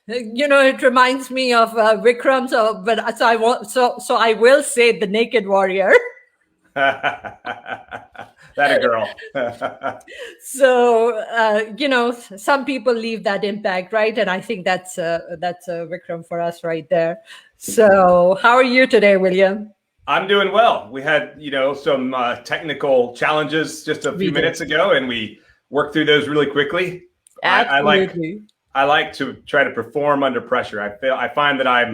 It reminds me of Vikram. So I will say the Naked Warrior. That a girl. So some people leave that impact, right? And I think that's Vikram for us right there. So how are you today, William? I'm doing well. We had some technical challenges just a few minutes ago, and we worked through those really quickly. Absolutely. I like to try to perform under pressure. I find that I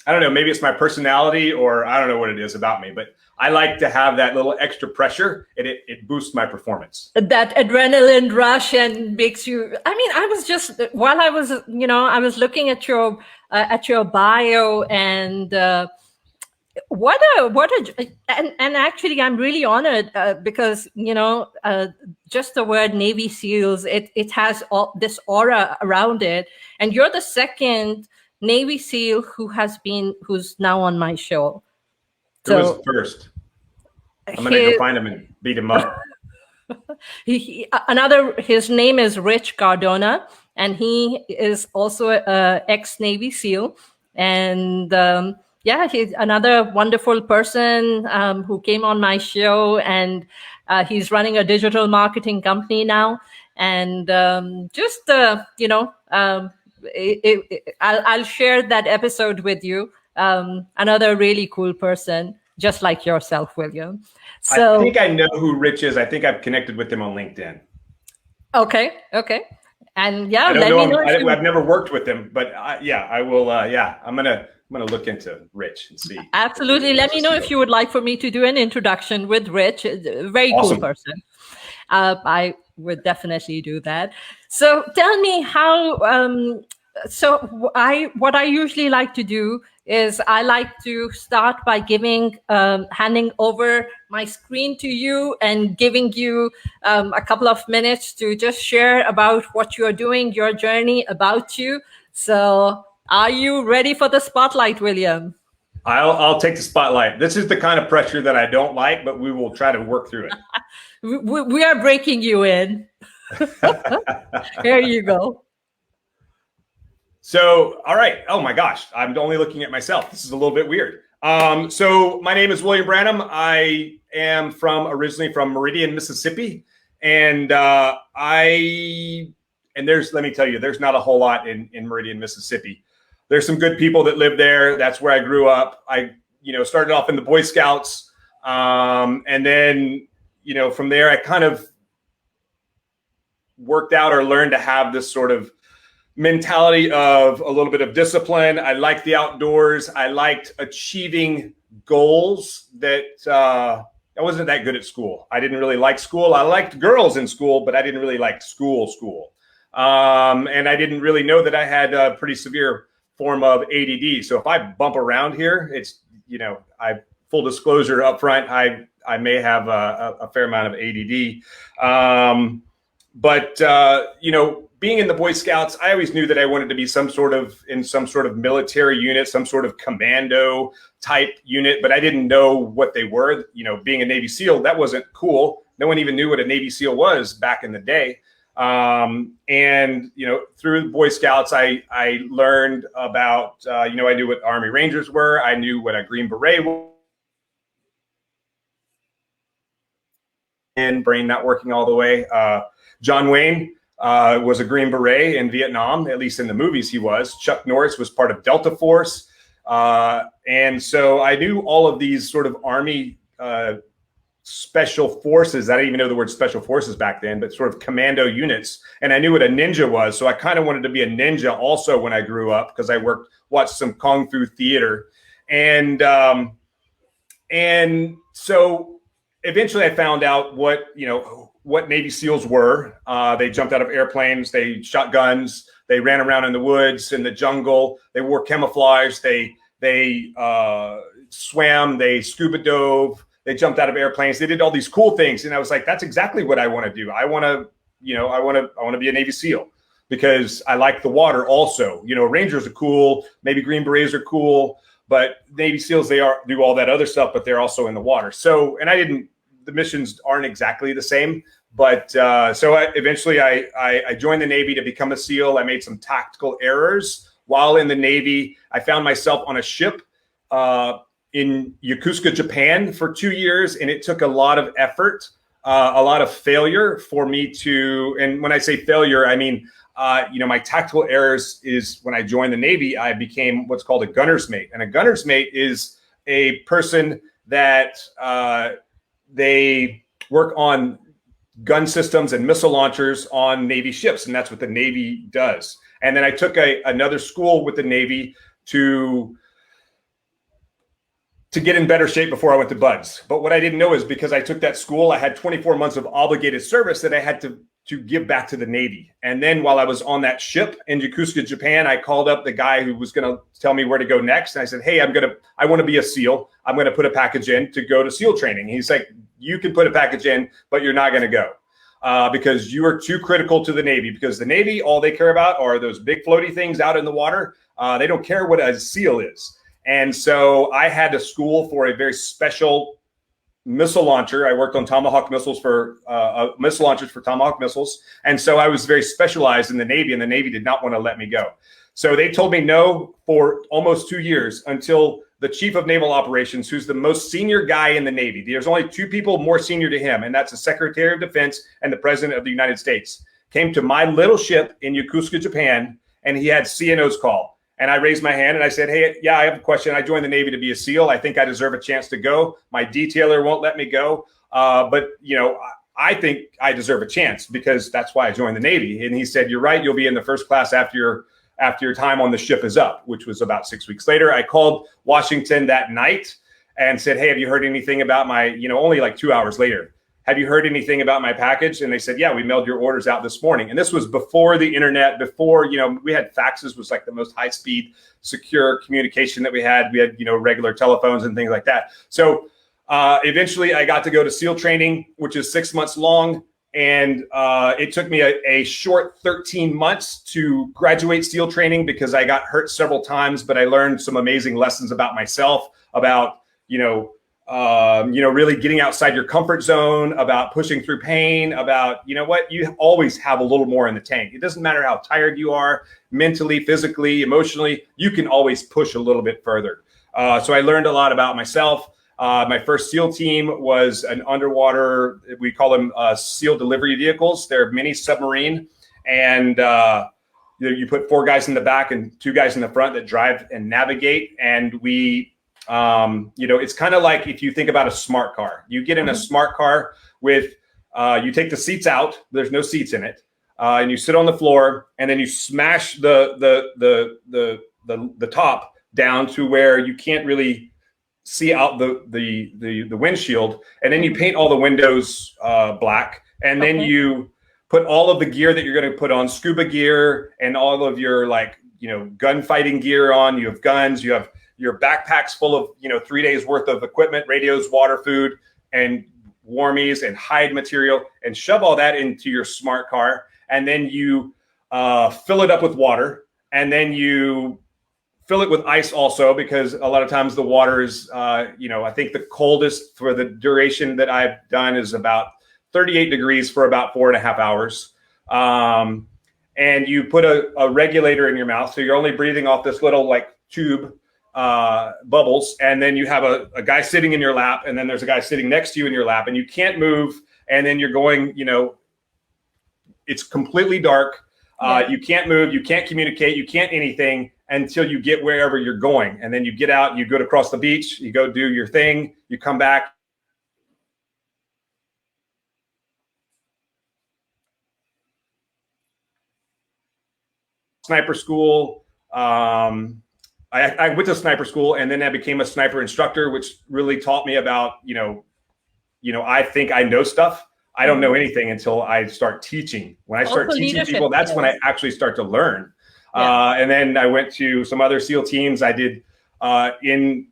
don't know, maybe it's my personality, or I don't know what it is about me, but I like to have that little extra pressure, and it boosts my performance. That adrenaline rush and makes you. I mean, I was just while I was looking at your bio, and and actually I'm really honored because just the word Navy SEALs, it has all this aura around it, and you're the second Navy SEAL who's now on my show. Who was first? I'm gonna go find him and beat him up. His name is Rich Cardona, and he is also a ex-Navy SEAL, and he's another wonderful person who came on my show, and he's running a digital marketing company now, and I'll share that episode with you. Another really cool person, just like yourself, William. So I think I know who Rich is. I think I've connected with him on LinkedIn. Okay. And let me know. I've never worked with him, but I will. I'm gonna look into Rich and see. Absolutely. Let me know if you would like for me to do an introduction with Rich. A very awesome. Cool person. I would definitely do that. So tell me how. What I usually like to do is I like to start by handing over my screen to you and giving you a couple of minutes to just share about what you're doing, your journey, about you. So are you ready for the spotlight, William? I'll take the spotlight. This is the kind of pressure that I don't like, but we will try to work through it. We are breaking you in. Here you go. So, all right. Oh my gosh, I'm only looking at myself. This is a little bit weird. So my name is William Branum. I am originally from Meridian, Mississippi. And let me tell you, there's not a whole lot in Meridian, Mississippi. There's some good people that live there. That's where I grew up. I, started off in the Boy Scouts. And then, from there, I kind of worked out or learned to have this sort of mentality of a little bit of discipline. I liked the outdoors. I liked achieving goals that I wasn't that good at school. I didn't really like school. I liked girls in school, but I didn't really like school. And I didn't really know that I had a pretty severe form of ADD. So if I bump around here, it's, full disclosure up front, I may have a fair amount of ADD. But being in the Boy Scouts, I always knew that I wanted to be in some sort of military unit, some sort of commando type unit, but I didn't know what they were. Being a Navy SEAL, that wasn't cool. No one even knew what a Navy SEAL was back in the day. And through the Boy Scouts, I learned about, I knew what Army Rangers were. I knew what a Green Beret was. And brain not working all the way. John Wayne was a Green Beret in Vietnam, at least in the movies he was. Chuck Norris was part of Delta Force. And so I knew all of these sort of Army special forces. I didn't even know the word special forces back then, but sort of commando units. And I knew what a ninja was. So I kind of wanted to be a ninja also when I grew up, because I watched some Kung Fu theater. And so eventually I found out what Navy SEALs were. They jumped out of airplanes, they shot guns, they ran around in the woods, in the jungle, they wore camouflage, they swam, they scuba dove, they jumped out of airplanes, they did all these cool things. And I was like, that's exactly what I want to do. I want to be a Navy SEAL, because I like the water also. Rangers are cool, maybe Green Berets are cool, but Navy SEAls, do all that other stuff, but they're also in the water. So, and I didn't the missions aren't exactly the same. But so eventually I joined the Navy to become a SEAL. I made some tactical errors while in the Navy. I found myself on a ship in Yokosuka, Japan for 2 years, and it took a lot of effort, a lot of failure for me to, and when I say failure, I mean, my tactical errors is when I joined the Navy, I became what's called a gunner's mate. And a gunner's mate is a person that they work on gun systems and missile launchers on Navy ships. And that's what the Navy does. And then I took another school with the Navy to get in better shape before I went to Buds. But what I didn't know is because I took that school, I had 24 months of obligated service that I had to give back to the Navy. And then while I was on that ship in Yokosuka, Japan, I called up the guy who was going to tell me where to go next. And I said, hey, I want to be a SEAL. I'm going to put a package in to go to SEAL training. He's like, you can put a package in, but you're not going to go because you are too critical to the Navy, because the Navy, all they care about are those big floaty things out in the water. They don't care what a SEAL is. And so I had to school for a very special missile launcher. I worked on Tomahawk missiles for missile launchers for Tomahawk missiles. And so I was very specialized in the Navy, and the Navy did not want to let me go. So they told me no for almost 2 years until the Chief of Naval Operations, who's the most senior guy in the Navy. There's only two people more senior to him, and that's the Secretary of Defense and the President of the United States, came to my little ship in Yokosuka, Japan, and he had CNO's call. And I raised my hand and I said, hey, yeah, I have a question. I joined the Navy to be a SEAL. I think I deserve a chance to go. My detailer won't let me go. But, I think I deserve a chance because that's why I joined the Navy. And he said, you're right. You'll be in the first class after your time on the ship is up, which was about 6 weeks later. I called Washington that night and said, hey, have you heard anything about my, only like 2 hours later, have you heard anything about my package? And they said, yeah, we mailed your orders out this morning. And this was before the internet, before, we had faxes, was like the most high speed, secure communication that we had. We had, regular telephones and things like that. So eventually I got to go to SEAL training, which is 6 months long. And it took me a short 13 months to graduate SEAL training because I got hurt several times, but I learned some amazing lessons about myself, about, really getting outside your comfort zone, about pushing through pain, about, you always have a little more in the tank. It doesn't matter how tired you are, mentally, physically, emotionally, you can always push a little bit further. So I learned a lot about myself. My first SEAL team was an underwater, we call them SEAL delivery vehicles. They're mini submarine. And you put 4 guys in the back and 2 guys in the front that drive and navigate. And we, it's kind of like if you think about a smart car. You get in a smart car with, you take the seats out. There's no seats in it. And you sit on the floor and then you smash the top down to where you can't really see out the windshield, and then you paint all the windows black, and then you put all of the gear that you're going to put on, scuba gear and all of your gunfighting gear on. You have guns, you have your backpacks full of 3 days worth of equipment, radios, water, food, and warmies and hide material, and shove all that into your smart car, and then you fill it up with water, and then you fill it with ice also, because a lot of times the water is, I think the coldest for the duration that I've done is about 38 degrees for about 4.5 hours. And you put a regulator in your mouth. So you're only breathing off this little tube bubbles. And then you have a guy sitting in your lap, and then there's a guy sitting next to you in your lap, and you can't move. And then you're going, it's completely dark. You can't move, you can't communicate, you can't anything until you get wherever you're going. And then you get out, you go to cross the beach, you go do your thing, you come back. Sniper school. I went to sniper school, and then I became a sniper instructor, which really taught me about, I think I know stuff. I don't know anything until I start teaching. When I start teaching people, that's when I actually start to learn. And then I went to some other SEAL teams. I did in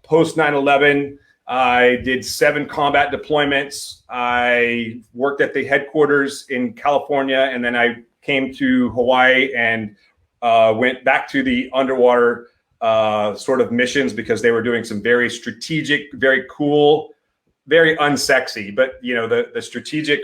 post 9/11. I did 7 combat deployments. I worked at the headquarters in California, and then I came to Hawaii and went back to the underwater sort of missions, because they were doing some very strategic, very cool, very unsexy, but the strategic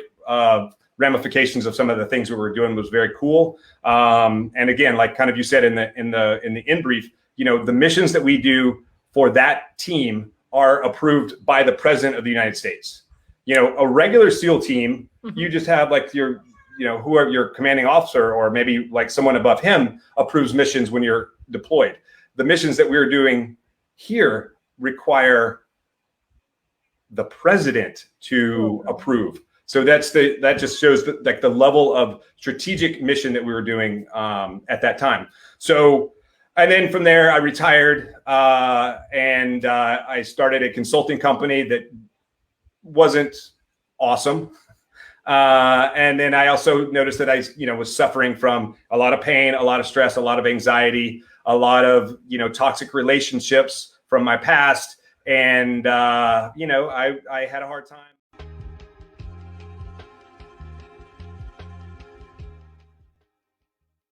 ramifications of some of the things we were doing was very cool. And again, like kind of you said in the in brief, the missions that we do for that team are approved by the President of the United States. A regular SEAL team, you just have like your, whoever your commanding officer or maybe like someone above him approves missions when you're deployed. The missions that we're doing here require the president to approve. So that just shows the level of strategic mission that we were doing at that time. So, and then from there I retired and I started a consulting company that wasn't awesome. And then I also noticed that I, was suffering from a lot of pain, a lot of stress, a lot of anxiety, a lot of, toxic relationships from my past. And, I had a hard time.